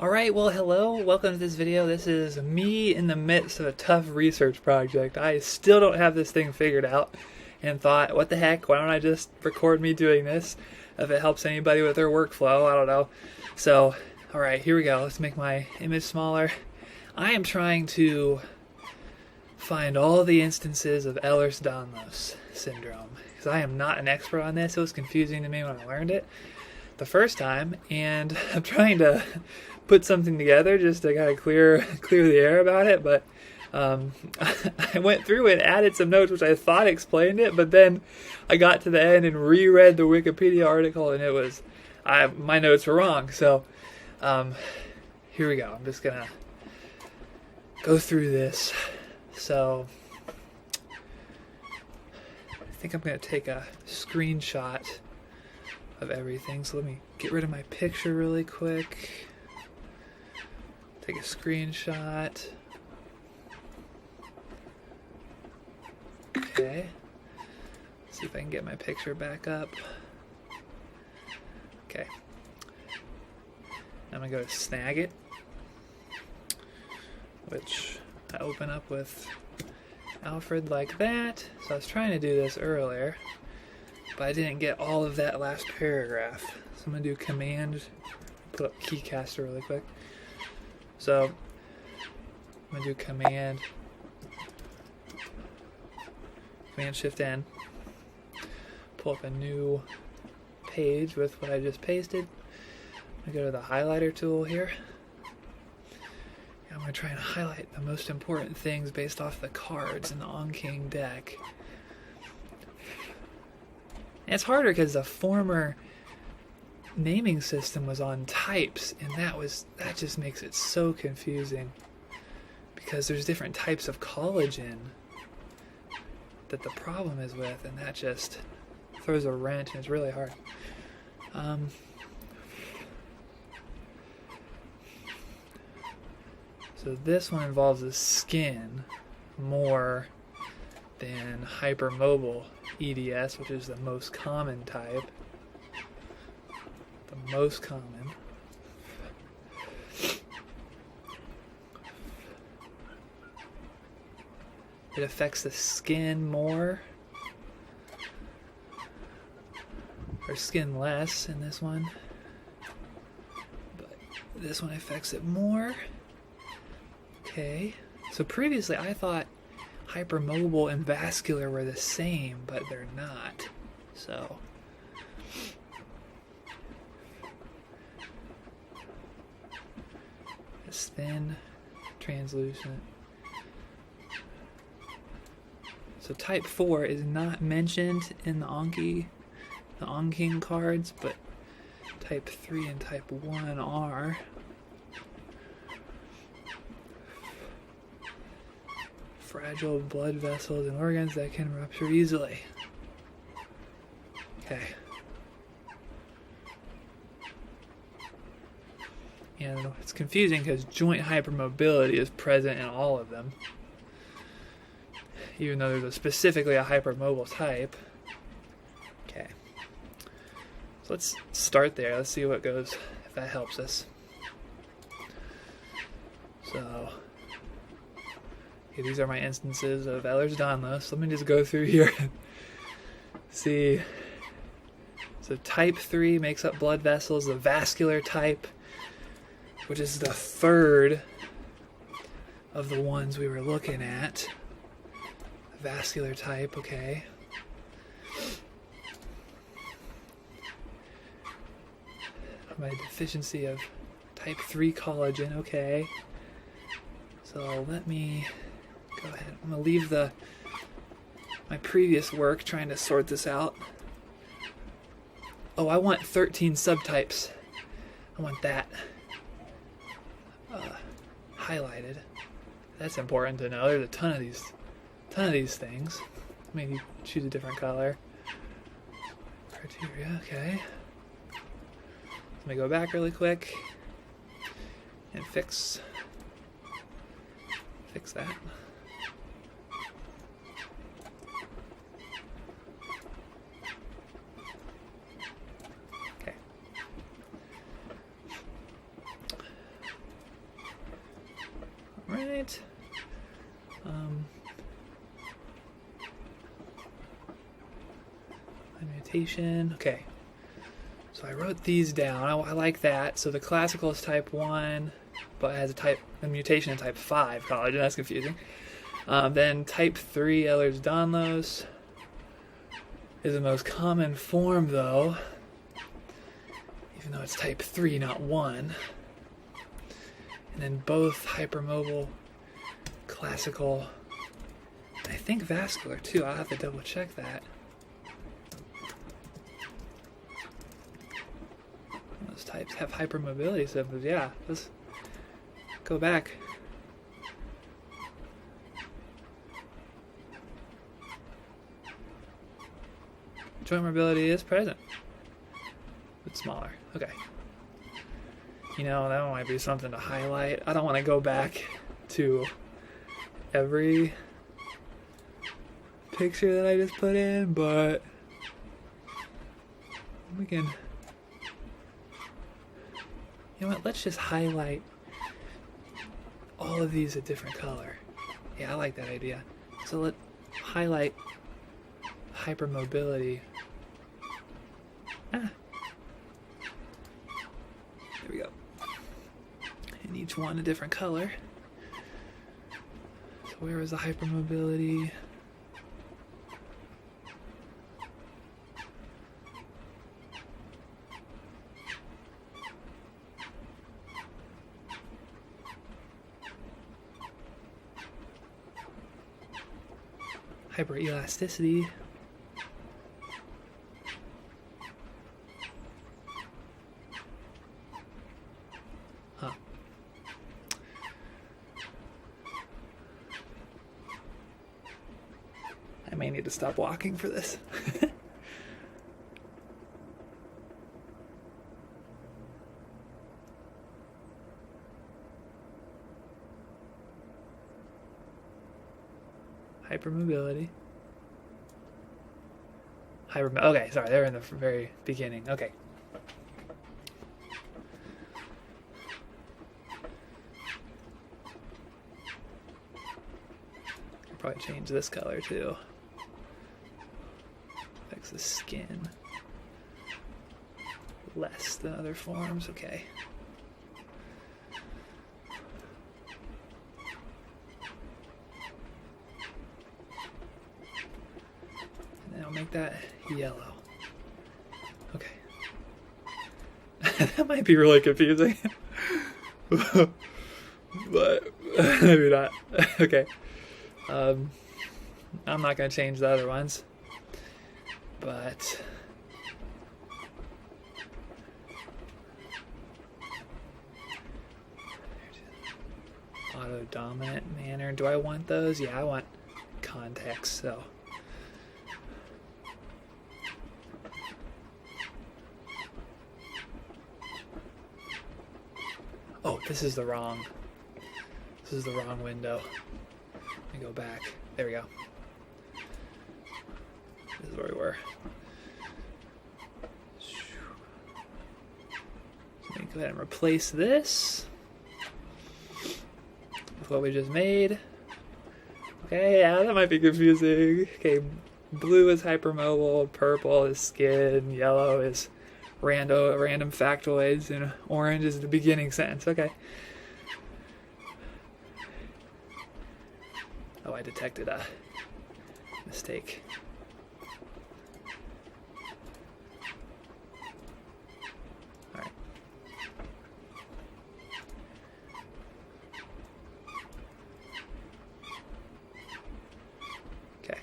Alright, well hello, welcome to this video. This is me in the midst of a tough research project. I still don't have this thing figured out and thought, what the heck, why don't I just record me doing this? If it helps anybody with their workflow, I don't know. So, alright, here we go. Let's make my image smaller. I am trying to find all the instances of Ehlers-Danlos syndrome, because I am not an expert on this. It was confusing to me when I learned it the first time, and I'm trying to put something together just to kind of clear the air about it, but I went through and added some notes which I thought explained it, but then I got to the end and reread the Wikipedia article and it was my notes were wrong. So here we go. I'm just gonna go through this. So I think I'm gonna take a screenshot of everything. So let me get rid of my picture really quick. Take a screenshot. Okay. See if I can get my picture back up. Okay. I'm gonna go to Snagit, which I open up with Alfred like that. So I was trying to do this earlier, but I didn't get all of that last paragraph. So I'm gonna do Command, put up Keycaster really quick. So I'm gonna do Command Shift N, pull up a new page with what I just pasted. I'm gonna go to the highlighter tool here. And I'm gonna try and highlight the most important things based off the cards in the Anki deck. And it's harder because the former naming system was on types, and that just makes it so confusing because there's different types of collagen that the problem is with, and that just throws a wrench and it's really hard. So this one involves the skin more than hypermobile EDS, which is the most common type. The most common. It affects the skin more, or skin less in this one, but this one affects it more. Okay, so previously I thought hypermobile and vascular were the same, but they're not. So it's thin, translucent. So type 4 is not mentioned in the Anki cards, but type 3 and type 1 are. Fragile blood vessels and organs that can rupture easily. Okay. And it's confusing because joint hypermobility is present in all of them, even though there's specifically a hypermobile type. Okay. So let's start there. Let's see what goes, if that helps us. So, okay, these are my instances of Ehlers-Danlos. Let me just go through here and see. So type 3 makes up blood vessels. The vascular type, which is the third of the ones we were looking at. Vascular type, okay. My deficiency of type 3 collagen, okay. So let me go ahead. I'm gonna leave my previous work trying to sort this out. Oh, I want 13 subtypes. I want that highlighted. That's important to know. There's a ton of these things. Maybe choose a different color. Criteria, okay. Let me go back really quick and fix that. Okay. point. Mutation. Okay. So I wrote these down. I like that. So the classical is type 1, but it has a mutation in type 5 collagen. That's confusing. Then type 3 Ehlers-Danlos is the most common form, though, even though it's type 3, not 1. And then both hypermobile, classical, I think vascular too. I'll have to double check that. Those types have hypermobility symptoms. Yeah, let's go back. Joint mobility is present, but smaller. Okay. You know, that might be something to highlight. I don't want to go back to every picture that I just put in, but we can, you know what, let's just highlight all of these a different color. Yeah, I like that idea. So let's highlight hypermobility. There we go. And each one a different color. So where was the hypermobility? Hyperelasticity. Huh. I may need to stop walking for this. Hypermobility. Okay, sorry, they're in the very beginning. Okay. I'll probably change this color too. Affects the skin less than other forms. Okay. Make that yellow. Okay. That might be really confusing. But maybe not. Okay. I'm not going to change the other ones. But auto-dominant manner. Do I want those? Yeah, I want context, so oh, this is the wrong window. Let me go back. There we go. This is where we were. Let me go ahead and replace this with what we just made. Okay, yeah, that might be confusing. Okay, blue is hypermobile, purple is skin, yellow is random factoids, and orange is the beginning sentence. Okay. Oh, I detected a mistake. All right. Okay.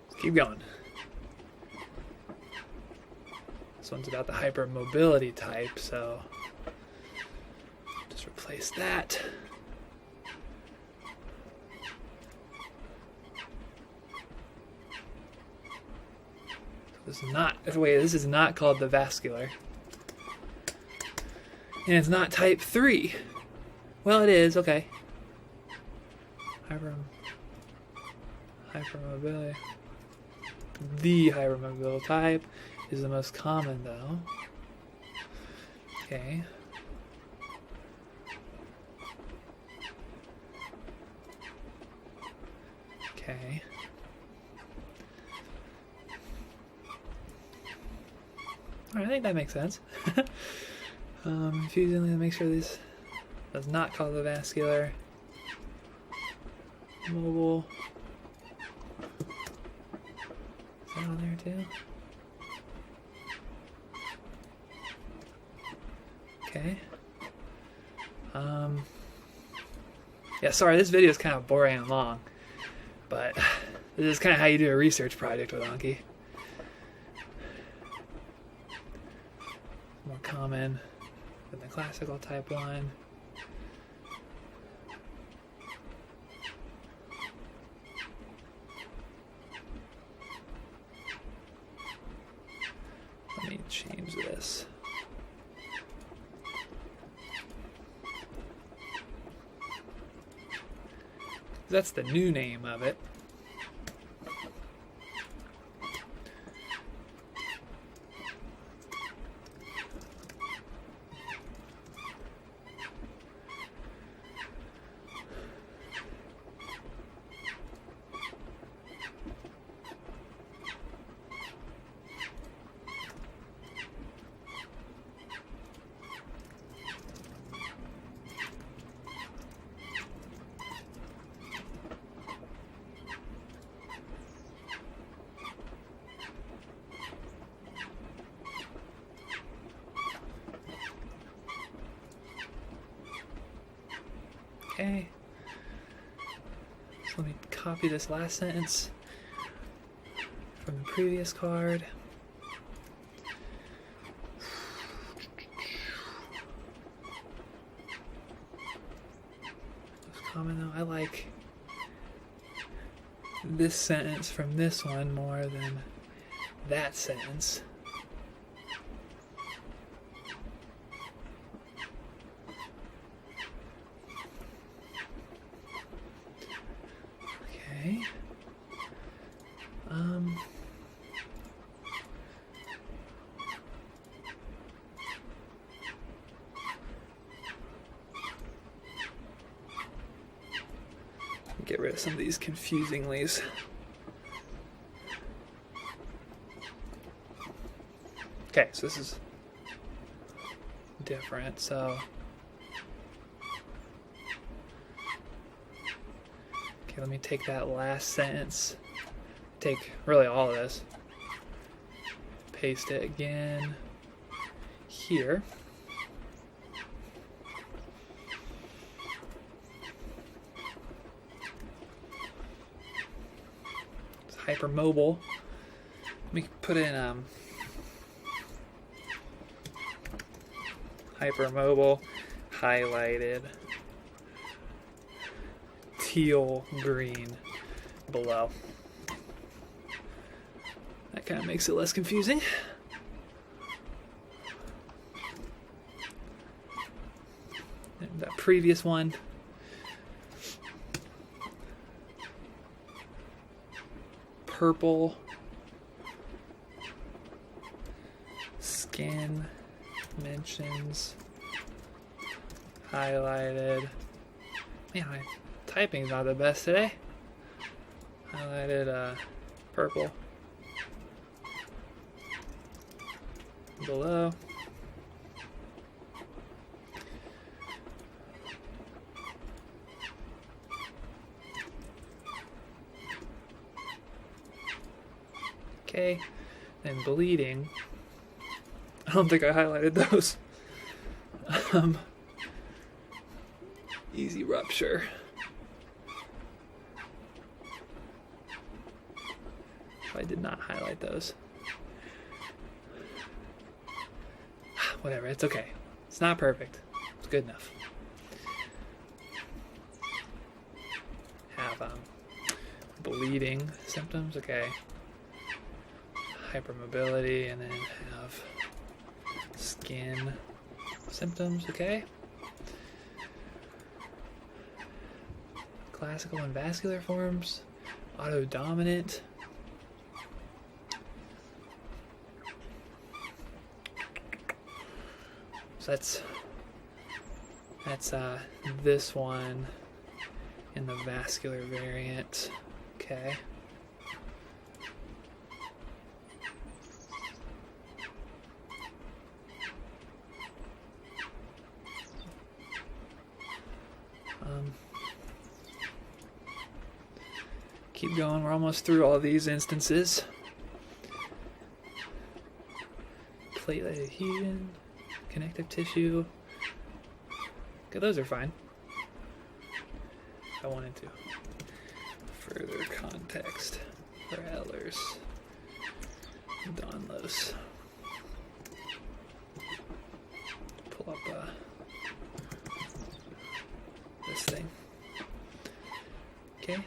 Let's keep going. This one's about the hypermobility type, so just replace that. This is not called the vascular. And it's not type 3. Well, it is, okay. Hypermobility. The hypermobile type is the most common, though. Okay. Okay. Alright, I think that makes sense. Confusingly, make sure this does not cause the vascular. Mobile. Is that on there too? Okay. Yeah, sorry, this video is kind of boring and long, but this is kind of how you do a research project with Anki. More common than the classical type 1. Let me change this. That's the new name of it. Okay. So let me copy this last sentence from the previous card. Most common though, I like this sentence from this one more than that sentence. Okay. Get rid of some of these confusinglies. Okay, so this is different, so okay, let me take that last sentence, take really all of this, paste it again here. It's hypermobile. Let me put in hypermobile highlighted teal green below. That kind of makes it less confusing. And that previous one, purple skin mentions highlighted. Man, my typing's not the best today. Highlighted purple below. Okay, and bleeding. I don't think I highlighted those. Easy rupture. I did not highlight those. Whatever, it's okay. It's not perfect. It's good enough. Have bleeding symptoms, okay. Hypermobility, and then have skin symptoms, okay. Classical and vascular forms, autodominant. So that's this one in the vascular variant. Okay. Keep going, we're almost through all these instances. Platelet adhesion, connective tissue. Okay, those are fine. I wanted to. Further context for Ehlers Danlos. Pull up this thing. Okay.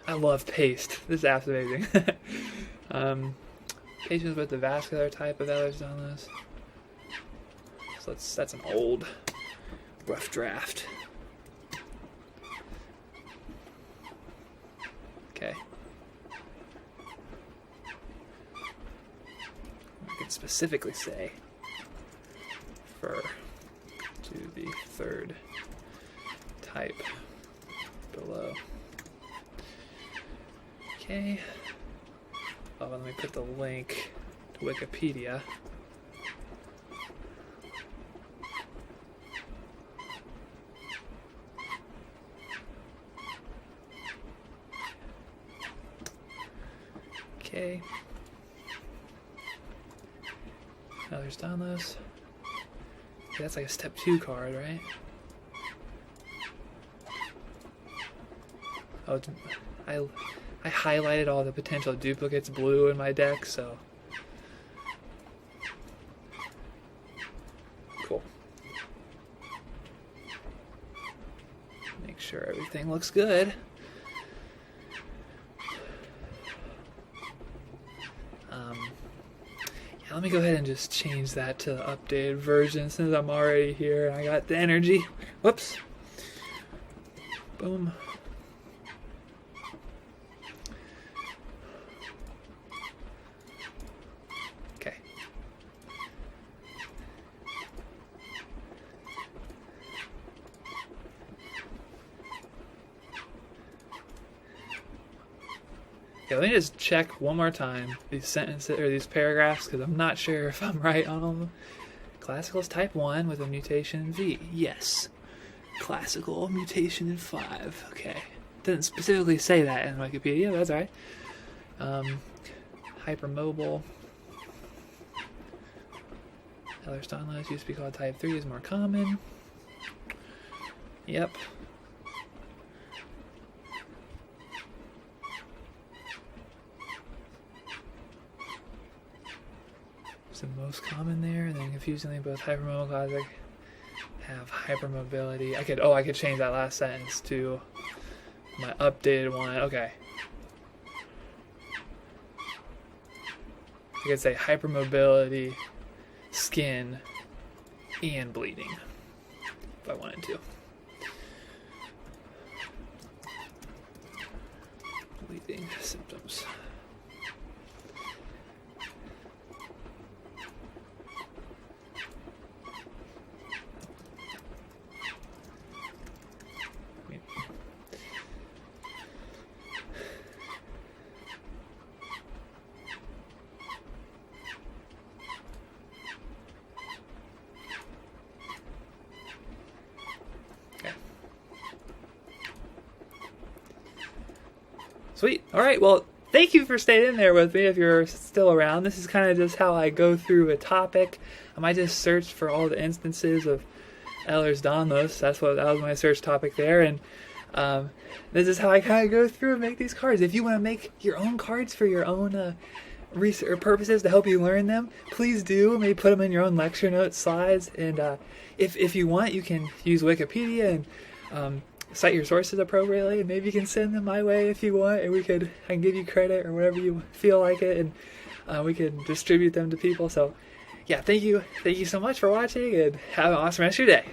I love paste. This app's amazing. Patients with the vascular type of Ehlers-Danlos. So that's an old, rough draft. Okay. I can specifically say refer to the third type below. Okay. Oh, let me put the link to Wikipedia. Okay. Ehlers-Danlos. Okay, that's like a step 2 card, right? Oh, I highlighted all the potential duplicates blue in my deck, so cool. Make sure everything looks good. Yeah, let me go ahead and just change that to the updated version since I'm already here and I got the energy. Whoops. Boom. Okay. Okay, let me just check one more time these sentences or these paragraphs because I'm not sure if I'm right on them. Classical is type 1 with a mutation in V. Yes. Classical mutation in 5. Okay. Doesn't specifically say that in Wikipedia, but that's alright. Hypermobile. Ehlers-Danlos used to be called type 3, is more common. Yep. The most common there, and then confusingly both hypermobile classic have hypermobility. I could change that last sentence to my updated one. Okay. I could say hypermobility, skin, and bleeding if I wanted to. Bleeding symptoms. Sweet. All right. Well, thank you for staying in there with me if you're still around. This is kind of just how I go through a topic. I might just search for all the instances of Ehlers-Danlos. That was my search topic there. And this is how I kind of go through and make these cards. If you want to make your own cards for your own research purposes to help you learn them, please do. Maybe put them in your own lecture notes, slides. And if you want, you can use Wikipedia and cite your sources appropriately, and maybe you can send them my way if you want, and I can give you credit or whatever you feel like it, and we can distribute them to people. So yeah, thank you so much for watching, and have an awesome rest of your day.